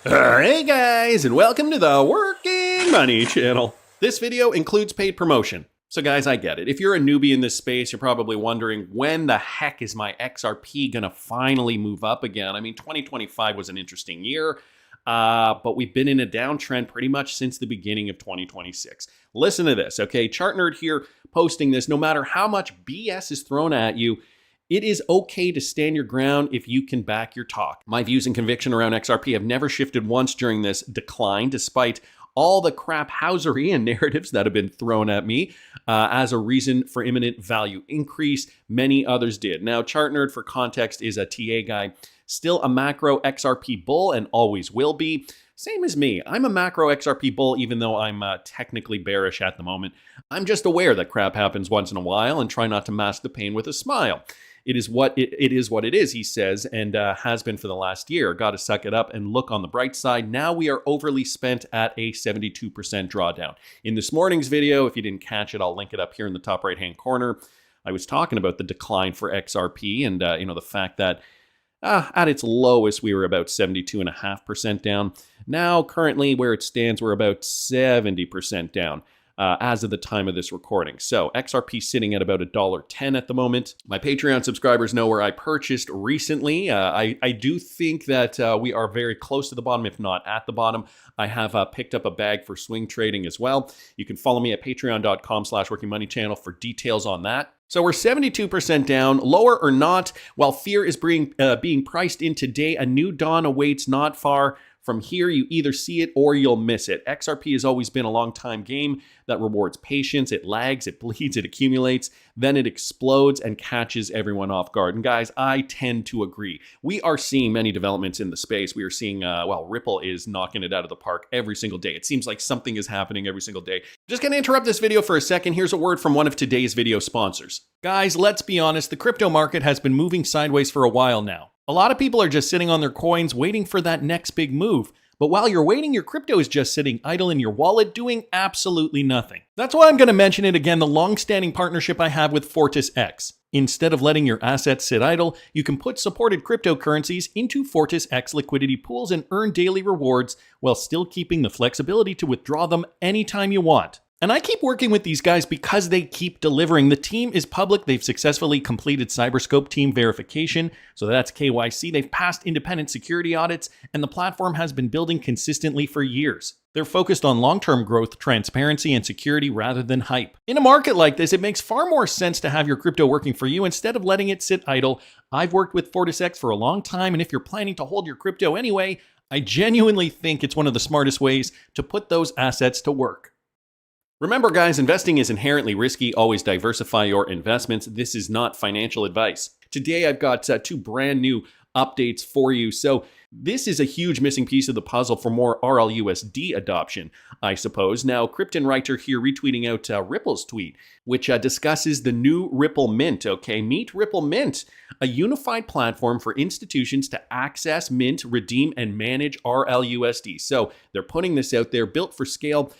Hey guys, and welcome to the Working Money Channel. This video includes paid promotion. So guys, I get it. If you're a newbie in this space, you're probably wondering, when the heck is my XRP gonna finally move up again? I mean, 2025 was an interesting year, but we've been in a downtrend pretty much since the beginning of 2026. Listen to this, okay? Chart Nerd here posting this. No matter how much BS is thrown at you, it is okay to stand your ground if you can back your talk. My views and conviction around XRP have never shifted once during this decline, despite all the craphousery and narratives that have been thrown at me as a reason for imminent value increase. Many others did. Now, Chart Nerd, for context, is a TA guy, still a macro XRP bull and always will be. Same as me. I'm a macro XRP bull, even though I'm technically bearish at the moment. I'm just aware that crap happens once in a while and try not to mask the pain with a smile. It is what it is, he says, and has been for the last year. Got to suck it up and look on the bright side. Now we are overly spent at a 72% drawdown. In this morning's video, if you didn't catch it, I'll link it up here in the top right-hand corner. I was talking about the decline for XRP and the fact that at its lowest, we were about 72.5% down. Now, currently, where it stands, we're about 70% down. As of the time of this recording. So XRP sitting at about $1.10 at the moment. My Patreon subscribers know where I purchased recently. I do think that we are very close to the bottom, if not at the bottom. I have picked up a bag for swing trading as well. You can follow me at patreon.com/workingmoneychannel for details on that. So we're 72% down, lower or not, while fear is being priced in today, a new dawn awaits not far from here. You either see it or you'll miss it. XRP has always been a long time game that rewards patience. It lags, it bleeds, it accumulates, then it explodes and catches everyone off guard. And guys, I tend to agree. We are seeing many developments in the space. We are seeing, Ripple is knocking it out of the park every single day. It seems like something is happening every single day. Just gonna interrupt this video for a second. Here's a word from one of today's video sponsors. Guys, let's be honest, the crypto market has been moving sideways for a while now. A lot of people are just sitting on their coins waiting for that next big move. But while you're waiting, your crypto is just sitting idle in your wallet doing absolutely nothing. That's why I'm going to mention it again, the long-standing partnership I have with FortisX. Instead of letting your assets sit idle, you can put supported cryptocurrencies into FortisX liquidity pools and earn daily rewards while still keeping the flexibility to withdraw them anytime you want. And I keep working with these guys because they keep delivering. The team is public. They've successfully completed Cyberscope team verification. So that's KYC. They've passed independent security audits, and the platform has been building consistently for years. They're focused on long-term growth, transparency, and security rather than hype. In a market like this, it makes far more sense to have your crypto working for you instead of letting it sit idle. I've worked with FortisX for a long time, and if you're planning to hold your crypto anyway, I genuinely think it's one of the smartest ways to put those assets to work. Remember, guys, investing is inherently risky. Always diversify your investments. This is not financial advice. Today, I've got two brand new updates for you. So this is a huge missing piece of the puzzle for more RLUSD adoption, I suppose. Now, Krypton Writer here retweeting out Ripple's tweet, which discusses the new Ripple Mint, okay? Meet Ripple Mint, a unified platform for institutions to access, mint, redeem, and manage RLUSD. So they're putting this out there, built for scale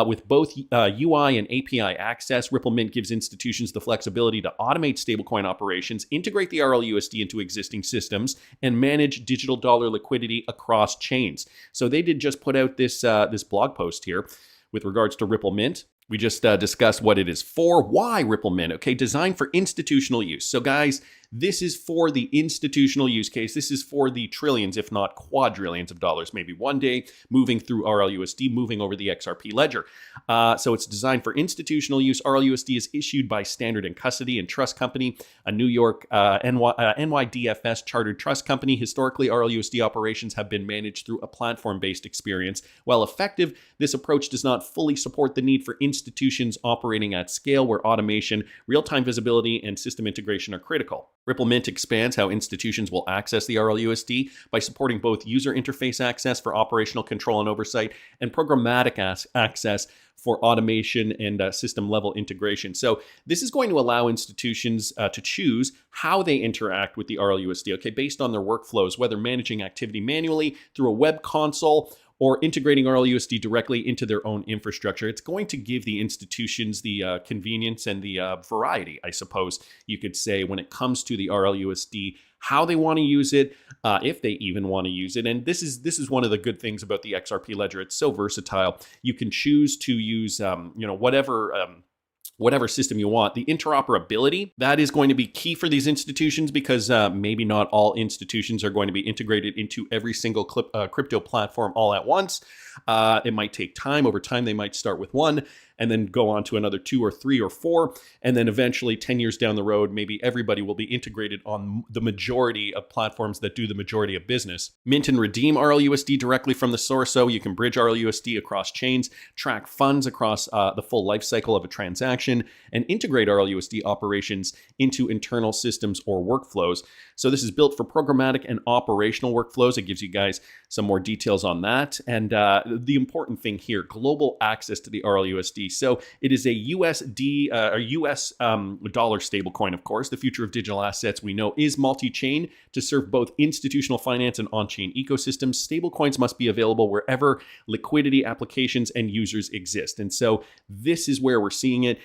with both UI and API access. Ripple Mint gives institutions the flexibility to automate stablecoin operations, integrate the RLUSD into existing systems, and manage digital dollar liquidity across chains. So they did just put out this blog post here with regards to Ripple Mint. We just discussed what it is for, why Ripple Mint, okay? Designed for institutional use. So guys, this is for the institutional use case. This is for the trillions, if not quadrillions of dollars, maybe one day moving through RLUSD, moving over the XRP ledger. So it's designed for institutional use. RLUSD is issued by Standard and Custody and Trust Company, a New York NYDFS chartered trust company. Historically, RLUSD operations have been managed through a platform-based experience. While effective, this approach does not fully support the need for institutions operating at scale where automation, real-time visibility, and system integration are critical. Ripple Mint expands how institutions will access the RLUSD by supporting both user interface access for operational control and oversight and programmatic access for automation and system-level integration. So this is going to allow institutions to choose how they interact with the RLUSD, okay, based on their workflows, whether managing activity manually through a web console or integrating RLUSD directly into their own infrastructure. It's going to give the institutions the convenience and the variety, I suppose you could say, when it comes to the RLUSD how they want to use it, if they even want to use it. And this is one of the good things about the XRP ledger. It's so versatile. You can choose to use whatever system you want. The interoperability, that is going to be key for these institutions because maybe not all institutions are going to be integrated into every single crypto platform all at once. It might take time. Over time, they might start with one and then go on to another 2 or 3 or 4. And then eventually 10 years down the road, maybe everybody will be integrated on the majority of platforms that do the majority of business. Mint and redeem RLUSD directly from the source. So you can bridge RLUSD across chains, track funds across the full life cycle of a transaction, and integrate RLUSD operations into internal systems or workflows. So this is built for programmatic and operational workflows. It gives you guys some more details on that. And the important thing here, global access to the RLUSD. So it is a USD or US dollar stablecoin, of course. The future of digital assets we know is multi-chain to serve both institutional finance and on-chain ecosystems. Stablecoins must be available wherever liquidity applications and users exist. And so this is where we're seeing it.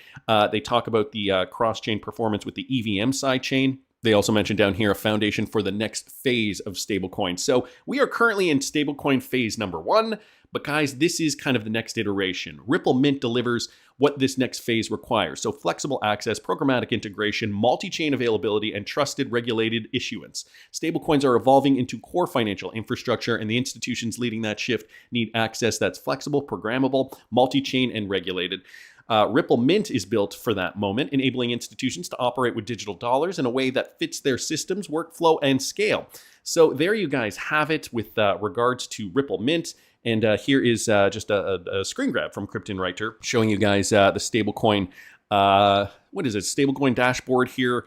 They talk about the cross-chain performance with the EVM sidechain. They also mentioned down here a foundation for the next phase of stablecoin. So we are currently in stablecoin phase number 1, but guys, this is kind of the next iteration. Ripple Mint delivers what this next phase requires. So flexible access, programmatic integration, multi-chain availability, and trusted regulated issuance. Stablecoins are evolving into core financial infrastructure, and the institutions leading that shift need access that's flexible, programmable, multi-chain, and regulated. Ripple Mint is built for that moment, enabling institutions to operate with digital dollars in a way that fits their systems, workflow, and scale. So there you guys have it with regards to Ripple Mint. And here is just a screen grab from Kryptonwriter showing you guys the stablecoin, stablecoin dashboard here.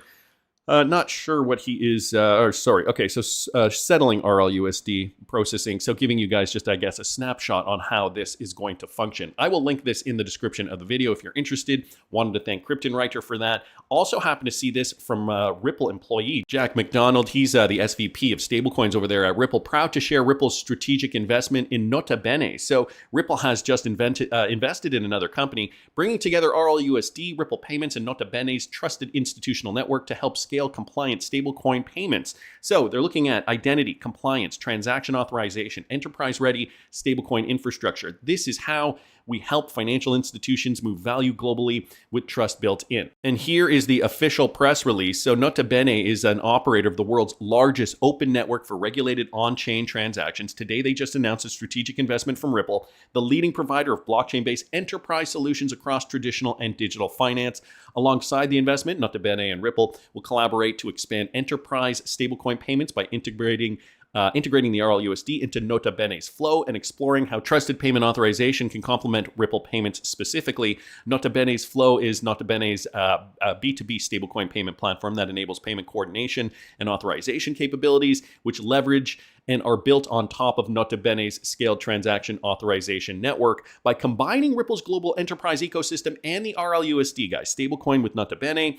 Not sure what he is, okay, so settling RLUSD processing. So giving you guys just, I guess, a snapshot on how this is going to function. I will link this in the description of the video if you're interested. Wanted to thank Kryptonwriter for that. Also happened to see this from Ripple employee, Jack McDonald. He's the SVP of stablecoins over there at Ripple, proud to share Ripple's strategic investment in Notabene. So Ripple has just invested in another company, bringing together RLUSD, Ripple Payments, and Notabene's trusted institutional network to help scale compliant stablecoin payments. So they're looking at identity, compliance, transaction authorization, enterprise-ready stablecoin infrastructure. This is how we help financial institutions move value globally with trust built in. And here is the official press release. So Notabene is an operator of the world's largest open network for regulated on-chain transactions. Today, they just announced a strategic investment from Ripple, the leading provider of blockchain-based enterprise solutions across traditional and digital finance. Alongside the investment, Notabene and Ripple will collaborate to expand enterprise stablecoin payments by integrating the RLUSD into Notabene's flow and exploring how trusted payment authorization can complement Ripple payments specifically. Notabene's flow is Notabene's B2B stablecoin payment platform that enables payment coordination and authorization capabilities, which leverage and are built on top of Notabene's scaled transaction authorization network. By combining Ripple's global enterprise ecosystem and the RLUSD, guys, stablecoin with Notabene,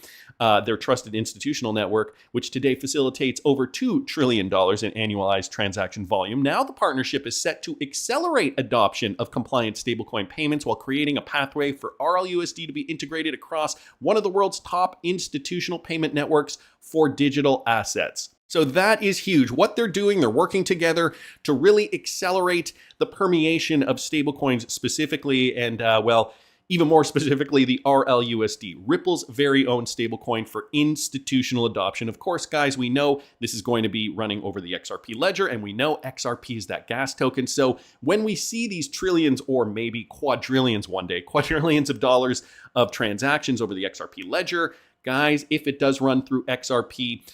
their trusted institutional network, which today facilitates over $2 trillion in annualized transaction volume. Now the partnership is set to accelerate adoption of compliant stablecoin payments while creating a pathway for RLUSD to be integrated across one of the world's top institutional payment networks for digital assets. So that is huge. What they're doing, they're working together to really accelerate the permeation of stablecoins specifically, and even more specifically, the RLUSD, Ripple's very own stablecoin for institutional adoption. Of course, guys, we know this is going to be running over the XRP ledger, and we know XRP is that gas token. So when we see these trillions or maybe quadrillions one day, quadrillions of dollars of transactions over the XRP ledger, guys, if it does run through XRP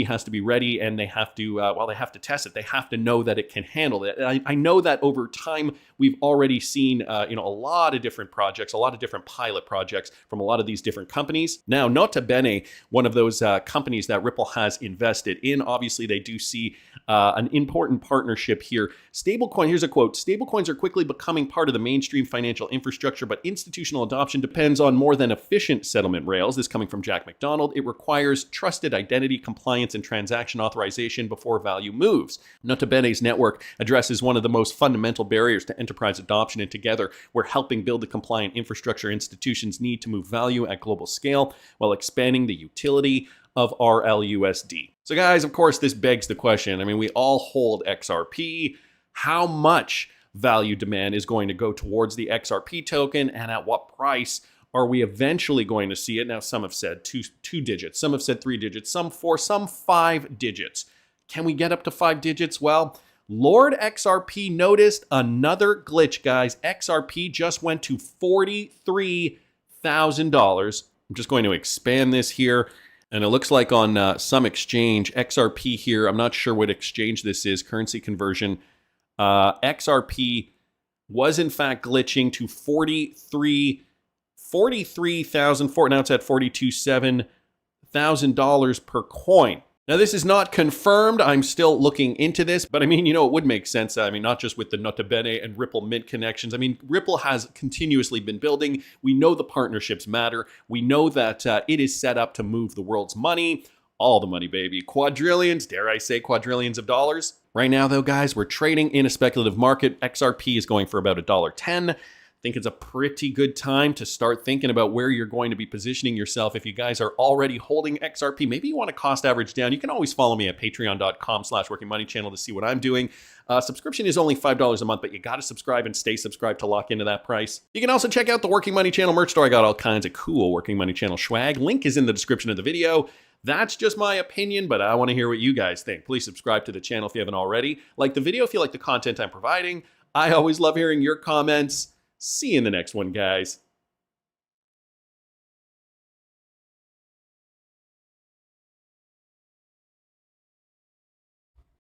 has to be ready, and they have to, they have to test it. They have to know that it can handle it. I know that over time, we've already seen, a lot of different projects, a lot of different pilot projects from a lot of these different companies. Now, Notabene, one of those companies that Ripple has invested in, obviously they do see an important partnership here. Stablecoin, here's a quote, "Stablecoins are quickly becoming part of the mainstream financial infrastructure, but institutional adoption depends on more than efficient settlement rails." This coming from Jack McDonald. "It requires trusted identity, compliance, and transaction authorization before value moves." Notabene's network addresses one of the most fundamental barriers to enterprise adoption, and together we're helping build the compliant infrastructure institutions need to move value at global scale while expanding the utility of RLUSD. So guys, of course, this begs the question. I mean, we all hold XRP. How much value demand is going to go towards the XRP token, and at what price are we eventually going to see it? Now, some have said two digits, some have said 3 digits, some 4, some 5 digits. Can we get up to 5 digits? Well, Lord XRP noticed another glitch, guys. XRP just went to $43,000. I'm just going to expand this here. And it looks like on some exchange, XRP here, I'm not sure what exchange this is, currency conversion. XRP was in fact glitching to 43,000. Now it's at $42,700 per coin. Now this is not confirmed. I'm still looking into this, but I mean, you know, it would make sense. I mean, not just with the Notabene and Ripple Mint connections. I mean, Ripple has continuously been building. We know the partnerships matter. We know that it is set up to move the world's money. All the money, baby. Quadrillions, dare I say quadrillions of dollars. Right now, though, guys, we're trading in a speculative market. XRP is going for about $1.10. I think it's a pretty good time to start thinking about where you're going to be positioning yourself. If you guys are already holding XRP, maybe you want to cost average down. You can always follow me at patreon.com/workingmoneychannel to see what I'm doing. Subscription is only $5 a month, but you got to subscribe and stay subscribed to lock into that price. You can also check out the Working Money Channel merch store. I got all kinds of cool Working Money Channel swag. Link is in the description of the video. That's just my opinion, but I want to hear what you guys think. Please subscribe to the channel if you haven't already. Like the video if you like the content I'm providing. I always love hearing your comments. See you in the next one, guys.